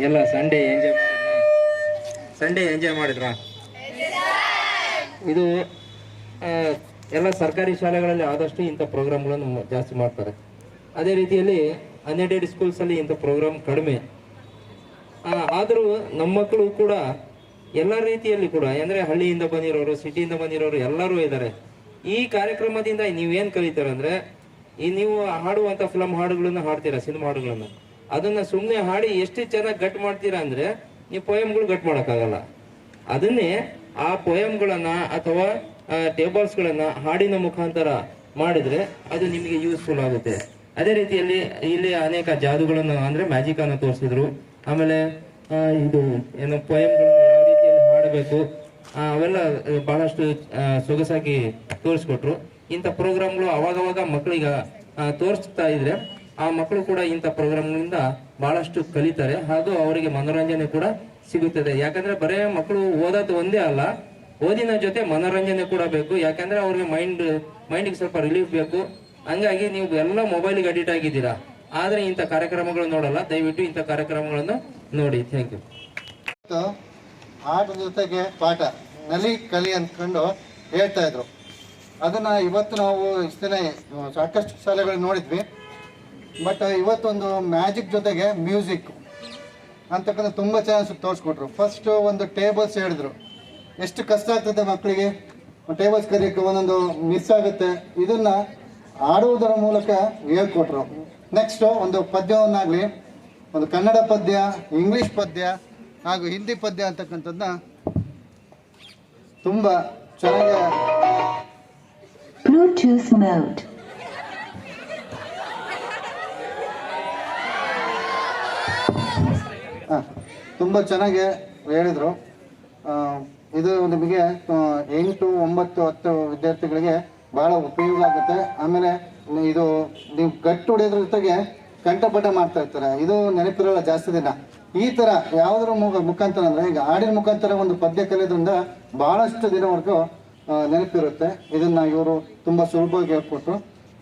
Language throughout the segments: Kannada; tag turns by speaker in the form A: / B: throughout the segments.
A: ಎಲ್ಲ ಸಂಡೇ ಎಂಜಾಯ್ ಮಾಡಿದ್ರಾ? ಇದು ಎಲ್ಲ ಸರ್ಕಾರಿ ಶಾಲೆಗಳಲ್ಲಿ ಆದಷ್ಟು ಇಂಥ ಪ್ರೋಗ್ರಾಮ್ಗಳನ್ನು ಜಾಸ್ತಿ ಮಾಡ್ತಾರೆ. ಅದೇ ರೀತಿಯಲ್ಲಿ ಅನ್ಎಡೆಡ್ ಸ್ಕೂಲ್ಸಲ್ಲಿ ಇಂಥ ಪ್ರೋಗ್ರಾಮ್ ಕಡಿಮೆ. ಆದರೂ ನಮ್ಮ ಮಕ್ಕಳು ಕೂಡ ಎಲ್ಲ ರೀತಿಯಲ್ಲಿ ಕೂಡ ಅಂದರೆ ಹಳ್ಳಿಯಿಂದ ಬಂದಿರೋರು, ಸಿಟಿಯಿಂದ ಬಂದಿರೋರು ಎಲ್ಲರೂ ಇದ್ದಾರೆ. ಈ ಕಾರ್ಯಕ್ರಮದಿಂದ ನೀವೇನು ಕಲಿತಾರೆ ಅಂದರೆ, ಈ ನೀವು ಹಾಡುವಂಥ ಫಿಲಮ್ ಹಾಡುಗಳನ್ನು ಹಾಡ್ತೀರಾ, ಸಿನಿಮಾ ಹಾಡುಗಳನ್ನು, ಅದನ್ನು ಸುಮ್ಮನೆ ಹಾಡಿ ಎಷ್ಟು ಚೆನ್ನಾಗಿ ಗಟ್ ಮಾಡ್ತೀರಾ ಅಂದರೆ ನೀವು ಪೊಯಮ್ಗಳು ಗಟ್ ಮಾಡೋಕ್ಕಾಗಲ್ಲ. ಅದನ್ನೇ ಆ ಪೊಯಮ್ಗಳನ್ನ ಅಥವಾ ಟೇಬಲ್ಸ್ಗಳನ್ನು ಹಾಡಿನ ಮುಖಾಂತರ ಮಾಡಿದರೆ ಅದು ನಿಮಗೆ ಯೂಸ್ಫುಲ್ ಆಗುತ್ತೆ. ಅದೇ ರೀತಿಯಲ್ಲಿ ಇಲ್ಲಿ ಅನೇಕ ಜಾದುಗಳನ್ನು ಅಂದರೆ ಮ್ಯಾಜಿಕ್ ಅನ್ನು ತೋರಿಸಿದ್ರು. ಆಮೇಲೆ ಇದು ಏನು ಪೊಯಮ್ಗಳನ್ನು ಯಾವ ರೀತಿಯಲ್ಲಿ ಹಾಡಬೇಕು ಅವೆಲ್ಲ ಬಹಳಷ್ಟು ಸೊಗಸಾಗಿ ತೋರಿಸ್ಕೊಟ್ರು. ಇಂಥ ಪ್ರೋಗ್ರಾಮ್ಗಳು ಅವಾಗವಾಗ ಮಕ್ಕಳಿಗೆ ತೋರಿಸ್ತಾ ಇದ್ರೆ ಆ ಮಕ್ಕಳು ಕೂಡ ಇಂಥ ಪ್ರೋಗ್ರಾಮ್ಗಳಿಂದ ಬಹಳಷ್ಟು ಕಲಿತಾರೆ, ಹಾಗೂ ಅವರಿಗೆ ಮನೋರಂಜನೆ ಕೂಡ ಸಿಗುತ್ತದೆ. ಯಾಕಂದ್ರೆ ಬರೇ ಮಕ್ಕಳು ಓದೋದು ಒಂದೇ ಅಲ್ಲ, ಓದಿನ ಜೊತೆ ಮನೋರಂಜನೆ ಕೂಡ ಬೇಕು. ಯಾಕಂದ್ರೆ ಅವ್ರಿಗೆ ಮೈಂಡಿಗೆ ಸ್ವಲ್ಪ ರಿಲೀಫ್ ಬೇಕು. ಹಂಗಾಗಿ ನೀವು ಎಲ್ಲ ಮೊಬೈಲಿಗೆ ಅಡಿಕ್ಟ್ ಆಗಿದ್ದೀರಾ, ಆದ್ರೆ ಇಂಥ ಕಾರ್ಯಕ್ರಮಗಳು ನೋಡಲ್ಲ. ದಯವಿಟ್ಟು ಇಂಥ ಕಾರ್ಯಕ್ರಮಗಳನ್ನು ನೋಡಿ. Thank you.
B: ಆಟದ ಜೊತೆಗೆ ಪಾಠ ನಲಿ ಕಲಿ ಅಂದ್ಕೊಂಡು ಹೇಳ್ತಾ ಇದ್ರು. ಅದನ್ನ ಇವತ್ತು ನಾವು ಇಷ್ಟೇ ಸಾಕಷ್ಟು ಶಾಲೆಗಳು ನೋಡಿದ್ವಿ. ಬಟ್ ಇವತ್ತೊಂದು ಮ್ಯಾಜಿಕ್ ಜೊತೆಗೆ ಮ್ಯೂಸಿಕ್ ಅಂತಕ್ಕಂಥ ತುಂಬ ಚೆನ್ನಾಗಿ ತೋರಿಸ್ಕೊಟ್ರು. ಫಸ್ಟ್ ಒಂದು ಟೇಬಲ್ಸ್ ಹೇಳಿದ್ರು, ಎಷ್ಟು ಕಷ್ಟ ಆಗ್ತದೆ ಮಕ್ಕಳಿಗೆ ಟೇಬಲ್ಸ್ ಕಲಿಯೋಕ್ಕೆ, ಒಂದೊಂದು ಮಿಸ್ ಆಗುತ್ತೆ. ಇದನ್ನ ಆಡುವುದರ ಮೂಲಕ ಹೇಳ್ಕೊಟ್ರು. ನೆಕ್ಸ್ಟು ಒಂದು ಪದ್ಯವನ್ನಾಗಲಿ, ಒಂದು ಕನ್ನಡ ಪದ್ಯ, ಇಂಗ್ಲೀಷ್ ಪದ್ಯ ಹಾಗೂ ಹಿಂದಿ ಪದ್ಯ ಅಂತಕ್ಕಂಥದ್ದನ್ನ ತುಂಬ ಚೆನ್ನಾಗಿ ತುಂಬ ಚೆನ್ನಾಗಿ ಹೇಳಿದರು. ಇದು ನಿಮಗೆ 8, 9, 10 ವಿದ್ಯಾರ್ಥಿಗಳಿಗೆ ಭಾಳ ಉಪಯೋಗ ಆಗುತ್ತೆ. ಆಮೇಲೆ ಇದು ನೀವು ಗಟ್ಟು ಹೊಡೆಯೋದ್ರ ಜೊತೆಗೆ ಕಂಠಪಾಠ ಮಾಡ್ತಾ ಇರ್ತಾರೆ, ಇದು ನೆನಪಿರೋಲ್ಲ ಜಾಸ್ತಿ ದಿನ. ಈ ಥರ ಯಾವುದರ ಮುಖಾಂತರ ಅಂದರೆ, ಈಗ ಹಾಡಿನ ಮುಖಾಂತರ ಒಂದು ಪದ್ಯ ಕಲಿಯೋದ್ರಿಂದ ಭಾಳಷ್ಟು ದಿನವರೆಗೂ ನೆನಪಿರುತ್ತೆ. ಇದನ್ನು ಇವರು ತುಂಬ ಸುಲಭವಾಗಿ ಹೇಳ್ಕೊಟ್ರು.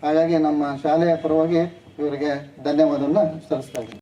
B: ಹಾಗಾಗಿ ನಮ್ಮ ಶಾಲೆಯ ಪರವಾಗಿ ಇವರಿಗೆ ಧನ್ಯವಾದವನ್ನು ಸಲ್ಲಿಸ್ತಾ ಇದ್ದೀನಿ.